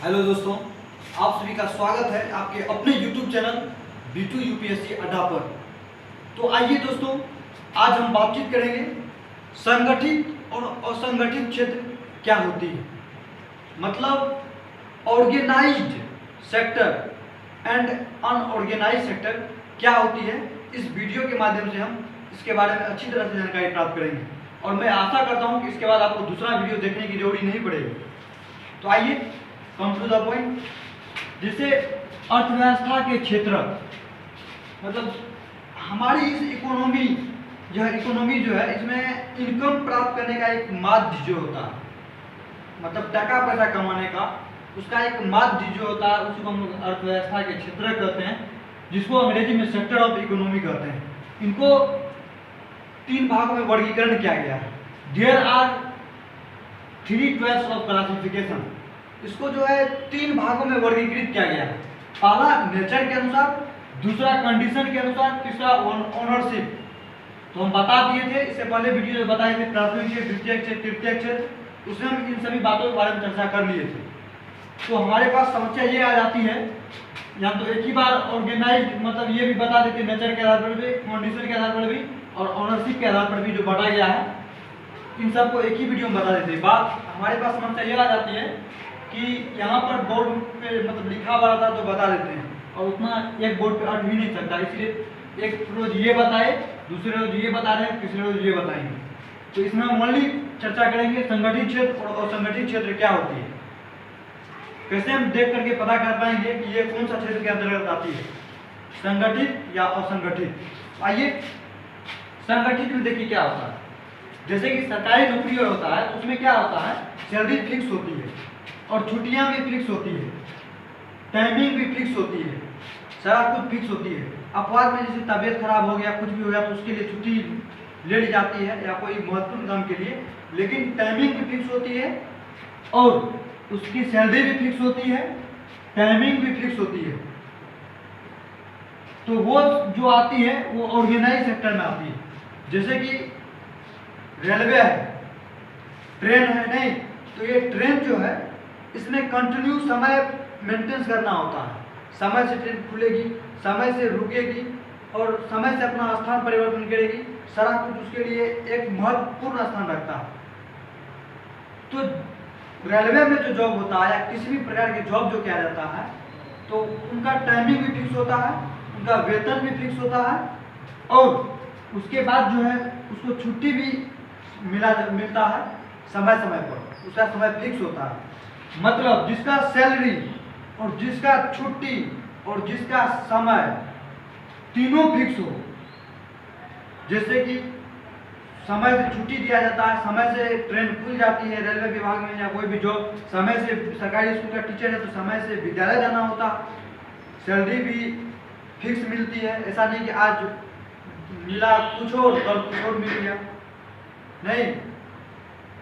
Hello दोस्तों, आप सभी का स्वागत है आपके अपने YouTube चैनल B2 UPSC अड्डा पर। तो आइए दोस्तों, आज हम बातचीत करेंगे संगठित और असंगठित क्षेत्र क्या होती है, मतलब organised sector and unorganised sector क्या होती है। इस वीडियो के माध्यम से हम इसके बारे में अच्छी तरह से जानकारी प्राप्त करेंगे और मैं आशा करता हूं कि इसके बाद आपको दूसरा वीडियो देखने की जरूरत नहीं पड़ेगी। तो आइए कम टू द पॉइंट। जिसे अर्थव्यवस्था के क्षेत्र, मतलब हमारी इस इकोनॉमी जो है इसमें इनकम प्राप्त करने का एक माध्यम जो होता है, मतलब टका पैसा कमाने का उसका एक माध्यम जो होता है उसको हम लोग अर्थव्यवस्था के क्षेत्र कहते हैं, जिसको अंग्रेजी में सेक्टर ऑफ इकोनॉमी कहते हैं। इनको तीन भागों में वर्गीकरण किया गया है। There are 3 types of classification. इसको जो है तीन भागों में वर्गीकृत किया गया है। पहला नेचर के अनुसार, दूसरा कंडीशन के अनुसार, तीसरा ओनरशिप। तो हम बता दिए थे इससे पहले वीडियो में बताए थे प्राथमिक क्षेत्र, द्वितीय क्षेत्र, तृतीय क्षेत्र, उसमें हम इन सभी बातों के बारे में चर्चा कर लिए थे। तो हमारे पास समस्या ये आ जाती है, या तो एक ही बार ऑर्गेनाइज्ड, मतलब ये भी बता देते नेचर के आधार पर भी, कंडीशन के आधार पर भी और ओनरशिप के आधार पर भी जो बांटा गया है, इन सबको एक ही वीडियो में बता देते। बात हमारे पास समस्या ये आ जाती है कि यहाँ पर बोर्ड पे मतलब लिखा हुआ रहता है तो बता देते हैं और उतना एक बोर्ड पे अट भी नहीं सकता, इसलिए एक रोज ये बताए, दूसरे रोज ये बता रहे हैं, तीसरे रोज ये बताएंगे। तो इसमें हम ओनली चर्चा करेंगे संगठित क्षेत्र और असंगठित क्षेत्र क्या होती है। कैसे हम देख करके पता कर पाएंगे कि ये कौन सा क्षेत्र के अंतर्गत आती है, संगठित या असंगठित। आइए संगठित में देखिए क्या होता है। जैसे कि सरकारी नौकरी होता है तो उसमें क्या होता है, सैलरी फिक्स होती है और छुट्टियां भी फिक्स होती है, टाइमिंग भी फिक्स होती है, सारा कुछ फिक्स होती है। अपवाद में जैसे तबीयत खराब हो गया, कुछ भी हो गया तो उसके लिए छुट्टी ले ली जाती है या कोई महत्वपूर्ण काम के लिए, लेकिन टाइमिंग भी फिक्स होती है और उसकी सैलरी भी फिक्स होती है, टाइमिंग भी फिक्स होती है। तो वो जो आती है वो ऑर्गेनाइज सेक्टर में आती है। जैसे कि रेलवे है, ट्रेन है, नहीं तो ये ट्रेन जो है इसमें कंटिन्यू समय मेंटेन करना होता है। समय से ट्रेन खुलेगी, समय से रुकेगी और समय से अपना स्थान परिवर्तन करेगी, सारा कुछ उसके लिए एक महत्वपूर्ण स्थान रखता है। तो रेलवे में जो जॉब होता है या किसी भी प्रकार के जॉब जो किया जाता है तो उनका टाइमिंग भी फिक्स होता है, उनका वेतन भी फिक्स होता है और उसके बाद जो है उसको छुट्टी भी मिलता है समय समय पर, उसका समय फिक्स होता है। मतलब जिसका सैलरी और जिसका छुट्टी और जिसका समय तीनों फिक्स हो, जैसे कि समय से छुट्टी दिया जाता है, समय से ट्रेन खुल जाती है रेलवे विभाग में या कोई भी जॉब, समय से सरकारी स्कूल का टीचर है तो समय से विद्यालय जाना होता, सैलरी भी फिक्स मिलती है। ऐसा नहीं कि आज मिला कुछ और कल कुछ और मिल गया, नहीं।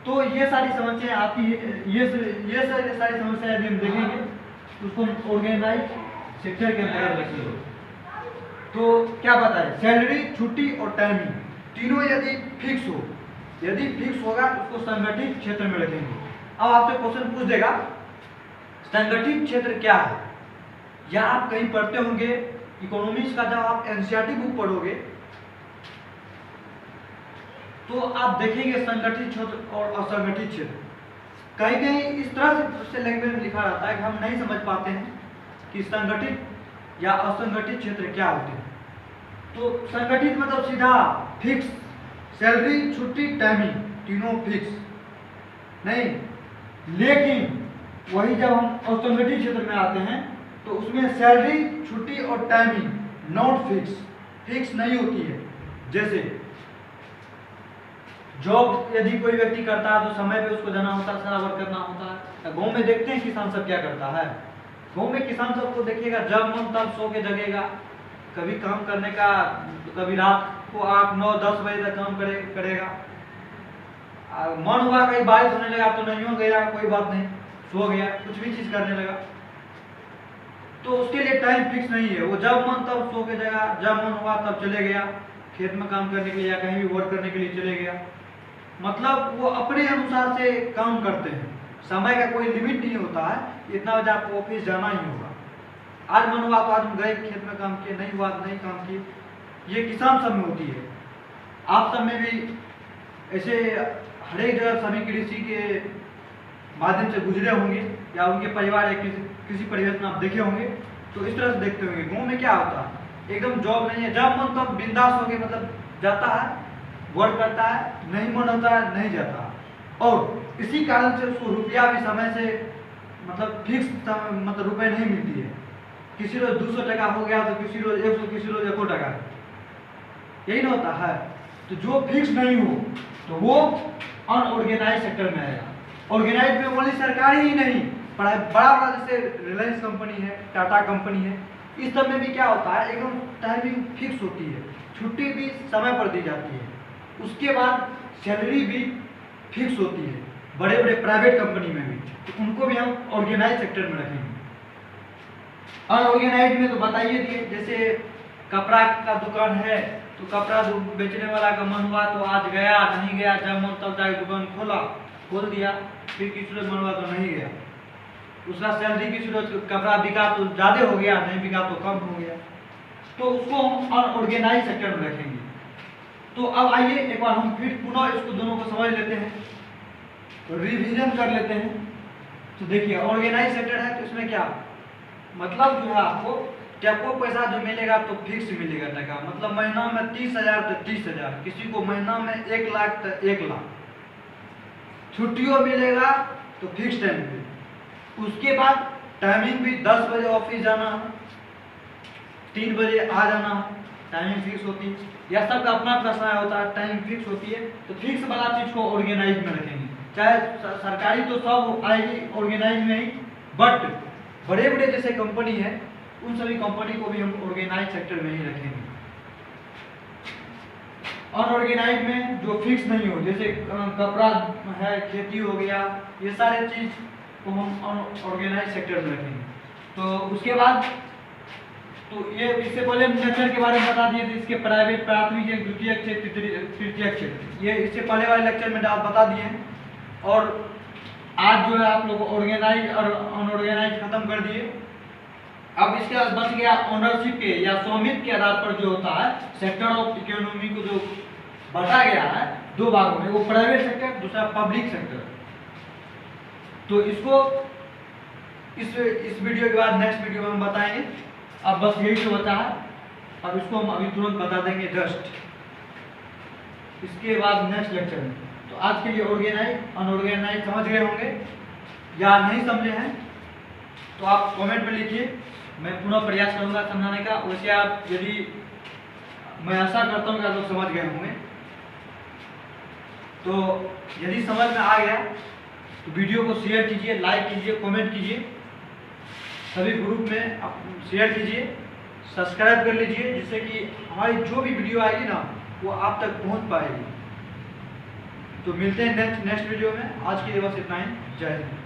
तो ये सारी समस्याएं आती है, ये सारी समस्याएं यदि हम देखेंगे तो उसको हम ऑर्गेनाइज सेक्टर के अंतर्गत रखेंगे। तो क्या बताएं, सैलरी, छुट्टी और टाइमिंग तीनों यदि फिक्स हो, यदि फिक्स होगा उसको संगठित क्षेत्र में रखेंगे। अब आपसे क्वेश्चन पूछ देगा संगठित क्षेत्र क्या है, या आप कहीं पढ़ते होंगे इकोनॉमिक्स का, जब आप एनसीईआरटी बुक पढ़ोगे तो आप देखेंगे संगठित क्षेत्र और असंगठित क्षेत्र। कहीं कहीं इस तरह से लैंग्वेज में लिखा रहता है कि हम नहीं समझ पाते हैं कि संगठित या असंगठित क्षेत्र क्या होते हैं। तो संगठित मतलब सीधा फिक्स, सैलरी, छुट्टी, टाइमिंग तीनों फिक्स, नहीं। लेकिन वही जब हम असंगठित क्षेत्र में आते हैं तो उसमें सैलरी, छुट्टी और टाइमिंग नॉट फिक्स, फिक्स नहीं होती है। जैसे जॉब यदि कोई व्यक्ति करता है तो समय पे उसको जाना होता है, सारा वर्क करना होता है। गाँव में देखते हैं किसान सब क्या करता है, गाँव में किसान सबको देखिएगा जब मन तब सो के जगेगा, कभी काम करने का तो कभी रात को 8, 9, 10 बजे तक काम करेगा। मन हुआ कहीं बारिश होने लगा तो नहीं हो गया, कोई बात नहीं, सो गया, कुछ भी चीज करने लगा। तो उसके लिए टाइम फिक्स नहीं है, वो जब मन तब सो के जगह, जब मन हुआ तब चले गया खेत में काम करने के लिए या कहीं भी वर्क करने के लिए चले गया। मतलब वो अपने अनुसार से काम करते हैं, समय का कोई लिमिट नहीं होता है, इतना बजे आपको ऑफिस जाना ही होगा। आज मन हुआ तो आज हम गए खेत में काम किए, नहीं हुआ तो नहीं काम किए। ये किसान सब में होती है, आप सब में भी ऐसे हर एक जगह सभी कृषि के माध्यम से गुजरे होंगे, या उनके परिवार या किसी परिवेश में आप देखे होंगे, तो इस तरह से देखते होंगे। गाँव में क्या होता है, एकदम जॉब नहीं है, जब मन तब बिंदास होके मतलब जाता है, वर्क करता है, नहीं मन होता है नहीं जाता। और इसी कारण से उसको रुपया भी समय से मतलब फिक्स मतलब रुपए नहीं मिलती है। किसी रोज 200 टका हो गया तो किसी रोज 100, किसी रोज 100 टका, यही ना होता है। तो जो फिक्स नहीं हो तो वो अनऑर्गेनाइज सेक्टर में आएगा। ऑर्गेनाइज में ओनली सरकारी ही नहीं, बड़ा बड़ा जैसे रिलायंस कंपनी है, टाटा कंपनी है, इस सब में भी क्या होता है, एकदम टाइमिंग फिक्स होती है, छुट्टी भी समय पर दी जाती है, उसके बाद सैलरी भी फिक्स होती है। बड़े बड़े प्राइवेट कंपनी में भी, तो उनको भी हम ऑर्गेनाइज सेक्टर में रखेंगे। अनऑर्गेनाइज में तो बताइए दिए, जैसे कपड़ा का दुकान है तो कपड़ा बेचने वाला का मन हुआ तो आज गया, नहीं गया, जब मन तब जाके दुकान खोल दिया, फिर किसी रोज मन हुआ तो नहीं गया, उसका सैलरी किसी रोज कपड़ा बिका तो ज़्यादा हो गया, नहीं बिका तो कम हो गया, तो उसको हम अनऑर्गेनाइज सेक्टर में रखेंगे। तो अब आइए एक बार हम फिर पुनः इसको दोनों को समझ लेते हैं, तो रिवीजन कर लेते हैं। तो देखिए ऑर्गेनाइज सेक्टर है तो इसमें क्या मतलब जो है, आपको पैसा जो मिलेगा तो फिक्स मिलेगा टका, मतलब महीना में 30,000 तो 30,000, किसी को महीना में 1 लाख तो 1 लाख, छुट्टियों मिलेगा तो फिक्स टाइम पे। उसके बाद टाइमिंग भी 10 बजे ऑफिस जाना है, 3 बजे आ जाना है, टाइमिंग फिक्स होती है। यह सबका अपना अपना समय होता है, टाइम फिक्स होती है। तो फिक्स वाला चीज़ को ऑर्गेनाइज में रखेंगे, चाहे सरकारी तो सब आएगी ऑर्गेनाइज में ही, बट बड़े बड़े जैसे कंपनी है उन सभी कंपनी को भी हम ऑर्गेनाइज सेक्टर में ही रखेंगे। अनऑर्गेनाइज में जो फिक्स नहीं हो, जैसे कपड़ा है, खेती हो गया, ये सारे चीज को हम अनऑर्गेनाइज सेक्टर में रखेंगे। तो उसके बाद तो ये इससे पहले नेचर के बारे में बता दिए थे, इसके प्राइवेट, प्राथमिक, द्वितीयक क्षेत्र, तृतीयक क्षेत्र, ये इससे पहले वाले लेक्चर में आप बता दिए हैं। और आज जो है आप लोग ऑर्गेनाइज और अनऑर्गेनाइज खत्म कर दिए। अब इसके बाद बच गया ओनरशिप के या स्वामित्व के आधार पर जो होता है सेक्टर ऑफ इकोनॉमी को जो बांटा गया है 2 भागों में, वो प्राइवेट सेक्टर, दूसरा पब्लिक सेक्टर। तो इसको इस वीडियो के बाद नेक्स्ट वीडियो में हम बताएंगे। अब बस यही तो बचा है, अब इसको हम अभी तुरंत बता देंगे जस्ट इसके बाद नेक्स्ट लेक्चर में। तो आज के लिए ऑर्गेनाइज अनऑर्गेनाइज समझ गए होंगे, या नहीं समझे हैं तो आप कमेंट में लिखिए, मैं पुनः प्रयास करूंगा समझाने का। वैसे आप यदि मैं आशा करता हूँ कि आप लोग समझ गए होंगे। तो यदि समझ में आ गया तो वीडियो को शेयर कीजिए, लाइक कीजिए, कमेंट कीजिए, सभी ग्रुप में आप शेयर कीजिए, सब्सक्राइब कर लीजिए, जिससे कि हमारी जो भी वीडियो आएगी ना वो आप तक पहुंच पाएगी। तो मिलते हैं नेक्स्ट वीडियो में। आज के लिए बस इतना ही। जय हिंद।